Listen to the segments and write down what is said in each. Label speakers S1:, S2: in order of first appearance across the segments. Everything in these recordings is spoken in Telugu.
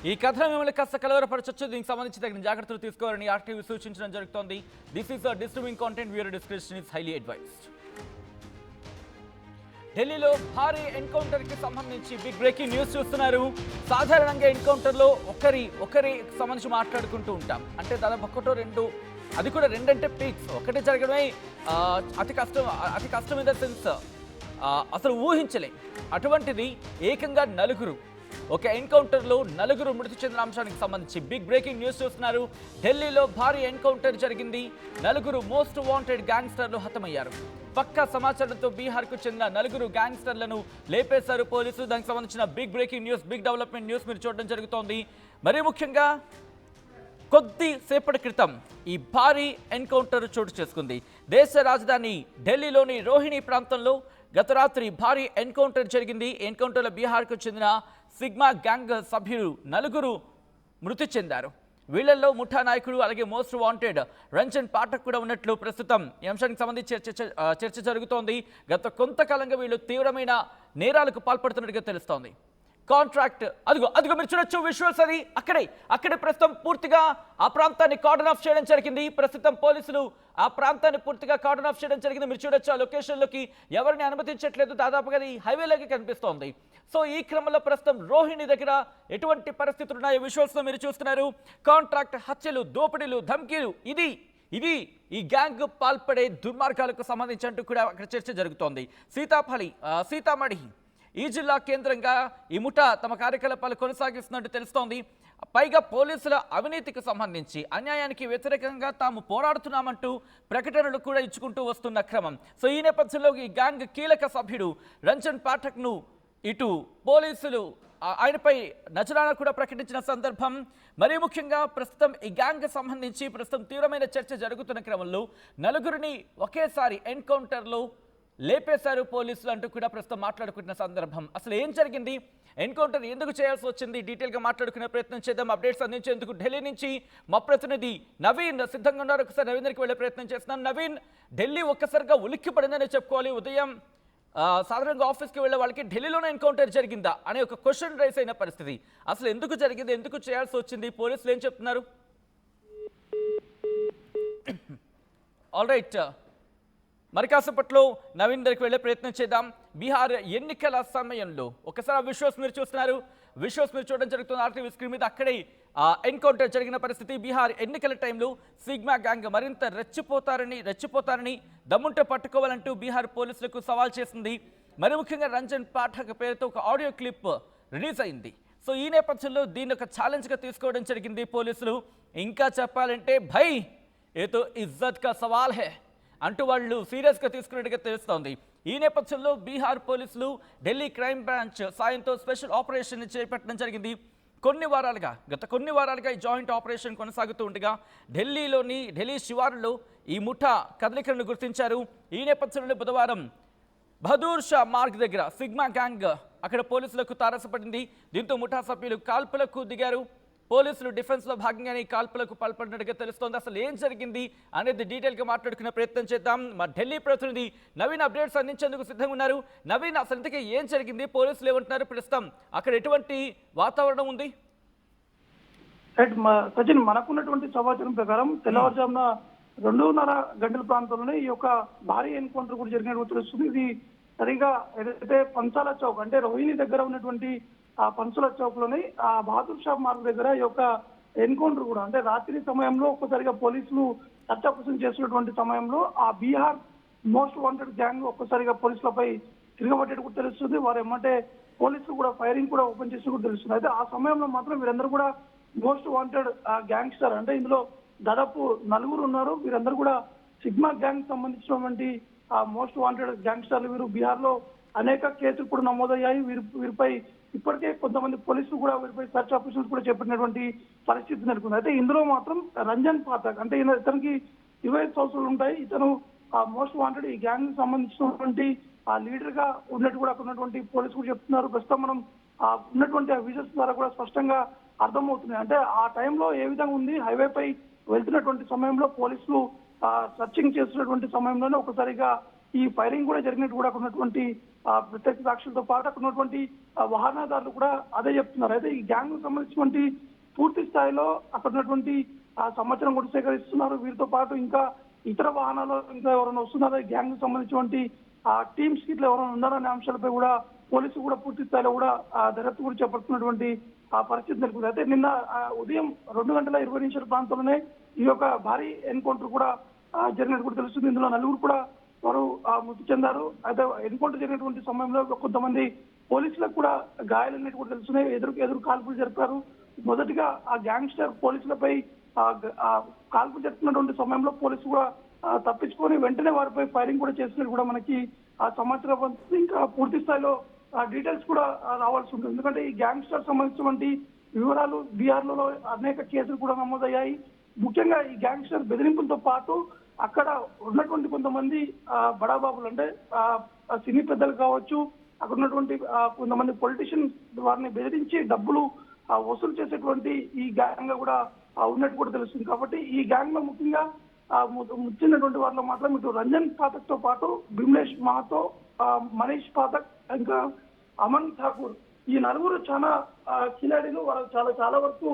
S1: ఈ కథనం మిమ్మల్ని కాస్త కలవరపరచొచ్చు. దీనికి సంబంధించి తగిన జాగ్రత్తలు తీసుకోవాలని ఆర్టీవీ సూచించడం జరుగుతోంది. This is disturbing content. Viewer description is highly advised. ఢిల్లీలో భారీ ఎన్కౌంటర్ కి సంబంధించి బిగ్ బ్రేకింగ్ న్యూస్ చూస్తున్నారు. సాధారణంగా ఎన్కౌంటర్ లో ఒకరి సంబంధించి మాట్లాడుకుంటూ ఉంటాం. అంటే దాదాపు ఒకటో రెండు, అది కూడా రెండంటే పీక్స్ ఒకటి జరగడమే అతి కష్టం ఇన్ ద సెన్స్ అసలు ఊహించలే. అటువంటిది ఏకంగా నలుగురు ఒక ఎన్కౌంటర్లో నలుగురు మృతి చెందిన అంశానికి సంబంధించి బిగ్ బ్రేకింగ్ న్యూస్ చూస్తున్నారు. ఢిల్లీలో భారీ ఎన్కౌంటర్ జరిగింది. నలుగురు మోస్ట్ వాంటెడ్ గ్యాంగ్స్టర్లు హతమయ్యారు. పక్కా సమాచారంతో బీహార్కు చెందిన నలుగురు గ్యాంగ్స్టర్లను లేపేశారు పోలీసులు. దానికి సంబంధించిన big breaking news, big development news మీరు చూడడం జరుగుతోంది. మరీ ముఖ్యంగా కొద్దిసేపటి క్రితం ఈ భారీ ఎన్కౌంటర్ చోటు చేసుకుంది. దేశ రాజధాని ఢిల్లీలోని రోహిణి ప్రాంతంలో గత రాత్రి భారీ ఎన్కౌంటర్ జరిగింది. ఎన్కౌంటర్లో బీహార్కు చెందిన సిగ్మా గ్యాంగ్ సభ్యులు నలుగురు మృతి చెందారు. వీళ్లలో ముఠా నాయకుడు అలాగే మోస్ట్ వాంటెడ్ రంజన్ పాఠక్ కూడా ఉన్నట్లు ప్రస్తుతం ఈ అంశానికి సంబంధించి చర్చ జరుగుతోంది. గత కొంతకాలంగా వీళ్ళు తీవ్రమైన నేరాలకు పాల్పడుతున్నట్టుగా తెలుస్తోంది. కాంట్రాక్ట్ అదిగో మీరు చూడొచ్చు విజువల్స్. అది అక్కడే ప్రస్తుతం పూర్తిగా ఆ ప్రాంతాన్ని కార్డన్ ఆఫ్ చేయడం జరిగింది. ప్రస్తుతం పోలీసులు ఆ ప్రాంతాన్ని పూర్తిగా కార్డన్ ఆఫ్ చేయడం జరిగింది. మీరు చూడొచ్చు ఆ లొకేషన్లోకి ఎవరిని అనుమతించట్లేదు. దాదాపుగా అది హైవేలోకి కనిపిస్తోంది. సో ఈ క్రమంలో ప్రస్తుతం రోహిణి దగ్గర ఎటువంటి పరిస్థితులు ఉన్నాయో విజువల్స్ లో మీరు చూస్తున్నారు. కాంట్రాక్ట్ హత్యలు, దోపిడీలు, ధమ్కీలు, ఇది ఈ గ్యాంగ్ పాల్పడే దుర్మార్గాలకు సంబంధించి అంటూ కూడా అక్కడ చర్చ జరుగుతోంది. సీతామఢి ఈ జిల్లా కేంద్రంగా ఈ ముఠా తమ కార్యకలాపాలు కొనసాగిస్తున్నట్టు తెలుస్తోంది. పైగా పోలీసుల అవినీతికి సంబంధించి అన్యాయానికి వ్యతిరేకంగా తాము పోరాడుతున్నామంటూ ప్రకటనలు కూడా ఇచ్చుకుంటూ వస్తున్న క్రమం. సో ఈ నేపథ్యంలో ఈ గ్యాంగ్ కీలక సభ్యుడు రంజన్ పాఠక్ను ఇటు పోలీసులు ఆయనపై నజరానా కూడా ప్రకటించిన సందర్భం. మరీ ముఖ్యంగా ప్రస్తుతం ఈ గ్యాంగ్ సంబంధించి ప్రస్తుతం తీవ్రమైన చర్చ జరుగుతున్న క్రమంలో నలుగురిని ఒకేసారి ఎన్కౌంటర్లో లేపేశారు పోలీసులు అంటూ కూడా ప్రస్తుతం మాట్లాడుకుంటున్న సందర్భం. అసలు ఏం జరిగింది, ఎన్కౌంటర్ ఎందుకు చేయాల్సి వచ్చింది, డీటెయిల్గా మాట్లాడుకునే ప్రయత్నం చేద్దాం. అప్డేట్స్ అందించేందుకు ఢిల్లీ నుంచి మా ప్రతినిధి నవీన్ సిద్ధంగా ఉన్నారు. ఒకసారి నవీన్ దగ్గరికి వెళ్ళే ప్రయత్నం చేస్తున్నాను. నవీన్, ఢిల్లీ ఒక్కసారిగా ఉలిక్కి పడిందని చెప్పుకోవాలి. ఉదయం సాధారణంగా ఆఫీస్కి వెళ్ళే వాళ్ళకి ఢిల్లీలోనే ఎన్కౌంటర్ జరిగిందా అనే ఒక క్వశ్చన్ రైస్ అయిన పరిస్థితి. అసలు ఎందుకు జరిగింది, ఎందుకు చేయాల్సి వచ్చింది, పోలీసులు ఏం చెప్తున్నారు? ఆల్ రైట్, మరి కాసేపట్లో నవీన్ దగ్గరికి వెళ్ళే ప్రయత్నం చేద్దాం. బీహార్ ఎన్నికల సమయంలో ఒకసారి ఆ విజువల్స్ మీరు చూస్తున్నారు. విజువల్స్ మీరు చూడడం జరుగుతుంది ఆర్టీవీ స్క్రీన్ మీద. అక్కడే ఎన్కౌంటర్ జరిగిన పరిస్థితి. బీహార్ ఎన్నికల టైంలో సిగ్మా గ్యాంగ్ మరింత రెచ్చిపోతారని దమ్ముంటే పట్టుకోవాలంటూ బీహార్ పోలీసులకు సవాల్ చేసింది. మరి ముఖ్యంగా రంజన్ పాఠక్ పేరుతో ఒక ఆడియో క్లిప్ రిలీజ్ అయింది. సో ఈ నేపథ్యంలో దీన్ని ఒక ఛాలెంజ్గా తీసుకోవడం జరిగింది పోలీసులు. ఇంకా చెప్పాలంటే భయ్ ఏతో ఇజ్జత్ కా సవాల్ హే అంటూ వాళ్ళు సీరియస్గా తీసుకున్నట్టుగా తెలుస్తోంది. ఈ నేపథ్యంలో బీహార్ పోలీసులు ఢిల్లీ క్రైమ్ బ్రాంచ్ సాయంతో స్పెషల్ ఆపరేషన్ చేపట్టడం జరిగింది. గత కొన్ని వారాలుగా ఈ జాయింట్ ఆపరేషన్ కొనసాగుతూ ఉండగా ఢిల్లీ శివారులో ఈ ముఠా కదలికలను గుర్తించారు. ఈ నేపథ్యంలో బుధవారం బహదూర్ షా మార్గ్ దగ్గర సిగ్మా గ్యాంగ్ అక్కడ పోలీసులకు తారసపడింది. దీంతో ముఠా సభ్యులు కాల్పులకు దిగారు. పోలీసులు డిఫెన్స్లో భాగంగానే కాల్పులకు పాల్పడినట్టుగా తెలుస్తోంది. అసలు ఏం జరిగింది అనేది డీటెయిల్గా మాట్లాడుకునే ప్రయత్నం చేద్దాం. మా ఢిల్లీ ప్రతినిధి నవీన్ అప్డేట్స్ అందించేందుకు సిద్ధంగా ఉన్నారు. నవీన్, అసలు ఇంతకీ ఏం జరిగింది, పోలీసులు ఏమంటున్నారు, ప్రస్తుతం అక్కడ ఎటువంటి వాతావరణం ఉంది?
S2: సచిన్, మనకున్నటువంటి సమాచారం ప్రకారం తెల్లవారుజామున 2:30 గంటల ప్రాంతంలోనే ఈ యొక్క భారీ ఎన్కౌంటర్ కూడా జరిగినట్టు తెలుస్తుంది. ఇది సరిగా ఏదైతే పంచాల చౌక్ అంటే రోహిణి దగ్గర ఉన్నటువంటి ఆ పంచుల చౌక్ లోని ఆ బహదూర్ షా మార్గ్ దగ్గర ఈ యొక్క ఎన్కౌంటర్ కూడా అంటే రాత్రి సమయంలో ఒక్కసారిగా పోలీసులు చర్చాపూసం చేస్తున్నటువంటి సమయంలో ఆ బీహార్ మోస్ట్ వాంటెడ్ గ్యాంగ్ ఒక్కసారిగా పోలీసులపై తిరగబట్టేది కూడా తెలుస్తుంది. వారు ఏమంటే పోలీసులు కూడా ఫైరింగ్ కూడా ఓపెన్ చేసి కూడా తెలుస్తుంది. అయితే ఆ సమయంలో మాత్రం వీరందరూ కూడా మోస్ట్ వాంటెడ్ గ్యాంగ్స్టర్ అంటే ఇందులో దాదాపు 4 ఉన్నారు. వీరందరూ కూడా సిగ్మా గ్యాంగ్ సంబంధించినటువంటి ఆ మోస్ట్ వాంటెడ్ గ్యాంగ్స్టర్లు. వీరు బీహార్ లో అనేక కేసులు కూడా నమోదయ్యాయి. వీరిపై ఇప్పటికే కొంతమంది పోలీసులు కూడా వీరిపై సర్చ్ ఆపరేషన్స్ కూడా చేపట్టినటువంటి పరిస్థితి నెలకొంది. అయితే ఇందులో మాత్రం రంజన్ పాఠక్ అంటే ఇతనికి 25 సంవత్సరాలు ఉంటాయి. ఇతను ఆ మోస్ట్ వాంటెడ్ ఈ గ్యాంగ్ సంబంధించినటువంటి ఆ లీడర్ గా ఉన్నట్టు కూడా అక్కడ ఉన్నటువంటి పోలీసులు కూడా చెప్తున్నారు. ప్రస్తుతం మనం ఉన్నటువంటి ఆ విజువల్స్ ద్వారా కూడా స్పష్టంగా అర్థమవుతున్నాయి. అంటే ఆ టైంలో ఏ విధంగా ఉంది, హైవేపై వెళ్తున్నటువంటి సమయంలో పోలీసులు సర్చింగ్ చేస్తున్నటువంటి సమయంలోనే ఒకసారిగా ఈ ఫైరింగ్ కూడా జరిగినట్టు కూడా అక్కడ ఉన్నటువంటి ప్రత్యక్ష సాక్షులతో పాటు అక్కడ ఉన్నటువంటి వాహనదారులు కూడా అదే చెప్తున్నారు. అయితే ఈ గ్యాంగ్ సంబంధించినటువంటి పూర్తి స్థాయిలో అక్కడ ఉన్నటువంటి సమాచారం కూడా సేకరిస్తున్నారు. వీరితో పాటు ఇంకా ఇతర వాహనాలు ఇంకా ఎవరైనా వస్తున్నారో ఈ గ్యాంగ్ సంబంధించినటువంటి టీమ్స్ కి ఇట్లా ఎవరైనా ఉన్నారనే అంశాలపై కూడా పోలీసులు కూడా పూర్తి స్థాయిలో కూడా దర్యాప్తు కూడా చేపడుతున్నటువంటి పరిస్థితి నెలకొంది. అయితే నిన్న ఉదయం 2:20 ప్రాంతంలోనే ఈ యొక్క భారీ ఎన్కౌంటర్ కూడా జరిగినట్టు కూడా తెలుస్తుంది. ఇందులో నలుగురు కూడా వారు మృతి చెందారు. అయితే ఎన్కౌంటర్ జరిగినటువంటి సమయంలో కొంతమంది పోలీసులకు కూడా గాయాలన్నట్టు కూడా తెలుస్తున్నాయి. ఎదురు కాల్పులు జరిపారు. మొదటిగా ఆ గ్యాంగ్స్టర్ పోలీసులపై కాల్పులు జరుపుతున్నటువంటి సమయంలో పోలీసులు కూడా తప్పించుకొని వెంటనే వారిపై ఫైరింగ్ కూడా చేసినట్టు కూడా మనకి సమాచారం వస్తుంది. ఇంకా పూర్తి స్థాయిలో డీటెయిల్స్ కూడా రావాల్సి ఉంటుంది. ఎందుకంటే ఈ గ్యాంగ్స్టర్ సంబంధించినటువంటి వివరాలు బీహార్లలో అనేక కేసులు కూడా నమోదయ్యాయి. ముఖ్యంగా ఈ గ్యాంగ్స్టర్ బెదిరింపులతో పాటు అక్కడ ఉన్నటువంటి కొంతమంది బడాబాబులు అంటే సినీ పెద్దలు కావచ్చు, అక్కడ ఉన్నటువంటి కొంతమంది పొలిటీషియన్స్ వారిని బెదిరించి డబ్బులు వసూలు చేసేటువంటి ఈ గ్యాంగ్ కూడా ఉన్నట్టు కూడా తెలుస్తుంది. కాబట్టి ఈ గ్యాంగ్ లో ముఖ్యంగా ముచ్చినటువంటి వారిలో మాత్రం ఇటు రంజన్ పాఠక్ తో పాటు బిమ్లేష్ మహాతో, మనీష్ పాఠక్, ఇంకా అమన్ ఠాకూర్, ఈ నలుగురు చాలా కిలాడీలు. వారు చాలా వరకు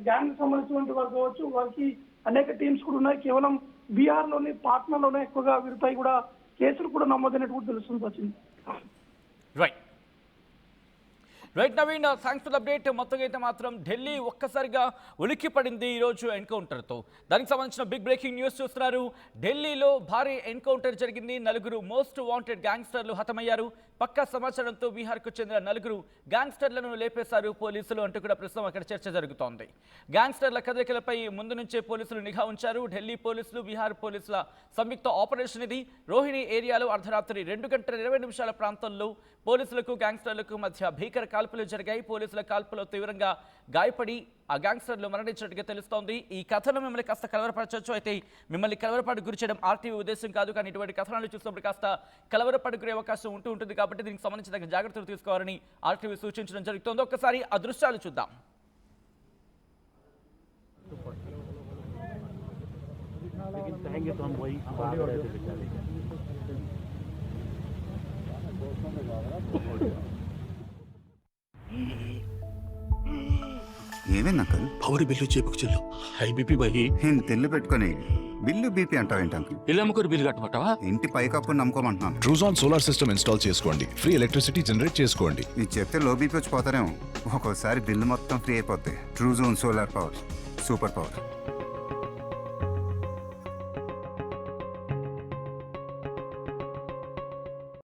S2: గ్యాంగ్ సంబంధించినటువంటి వారు కావచ్చు, వారికి అనేక టీమ్స్ కూడా ఉన్నాయి. కేవలం బీహార్ లోని పాట్నాలోనే ఎక్కువగా వీరిపై కూడా కేసులు కూడా నమోదైనట్టు కూడా తెలుస్తుంది. వచ్చింది
S1: right Naveen, thanks for update. మొత్తంగా అయితే మాత్రం ఢిల్లీ ఒక్కసారిగా ఉలిక్కి పడింది ఈరోజు ఎన్కౌంటర్తో. దానికి సంబంధించిన బిగ్ బ్రేకింగ్ న్యూస్ చూస్తున్నారు. ఢిల్లీలో భారీ ఎన్కౌంటర్ జరిగింది. 4 మోస్ట్ వాంటెడ్ గ్యాంగ్స్టర్లు హతమయ్యారు. పక్కా సమాచారంతో బీహార్కు చెందిన 4 గ్యాంగ్స్టర్లను లేపేశారు పోలీసులు అంటూ కూడా ప్రస్తుతం అక్కడ చర్చ జరుగుతోంది. గ్యాంగ్స్టర్ల కదలికలపై ముందు నుంచే పోలీసులు నిఘా ఉంచారు. ఢిల్లీ పోలీసులు, బీహార్ పోలీసుల సంయుక్త ఆపరేషన్ ఇది. రోహిణి ఏరియాలో అర్ధరాత్రి 2:20 ప్రాంతంలో పోలీసులకు గ్యాంగ్స్టర్లకు మధ్య భీకర కాల్పులు జరిగాయి. పోలీసుల కాల్పులో తీవ్రంగా గాయపడి ఆ గ్యాంగ్స్టర్లు మరణించినట్టుగా తెలుస్తోంది. ఈ కథను మిమ్మల్ని కాస్త కలవరపరచవచ్చు. అయితే మిమ్మల్ని కలవరపాటు గురి చేయడం ఆర్టీవీ ఉద్దేశం కాదు. కానీ ఇటువంటి కథనాలు చూసినప్పుడు కాస్త కలవరపాటు గురే అవకాశం ఉంటుంది. కాబట్టి దీనికి సంబంధించిన జాగ్రత్తలు తీసుకోవాలని ఆర్టీవీ సూచించడం జరుగుతోంది. ఒక్కసారి ఆ దృశ్యాలు చూద్దాం.
S3: ఏమేనా అంకల్?
S4: పవర్ బిల్లు చేపుకు చెల్లు హై బీపీ బహి
S3: తెల్లు పెట్టుకొని బిల్లు బీపీ అంటావేంటి అంకుల్?
S4: ఇల్లు అమ్ముకొని బిల్లు కట్టమంటావా?
S3: ఇంటి పైకప్పు నమ్ముకోమంటున్నాను.
S5: ట్రూజాన్ సోలార్ సిస్టమ్ ఇన్స్టాల్ చేసుకోండి, ఫ్రీ ఎలక్ట్రిసిటీ జనరేట్ చేసుకోండి.
S3: ఇది చెప్తే లో బీపీ వచ్చి పోతారేమో. ఒక్కోసారి బిల్లు మొత్తం ఫ్రీ అయిపోద్ది. Truzon solar power, super power.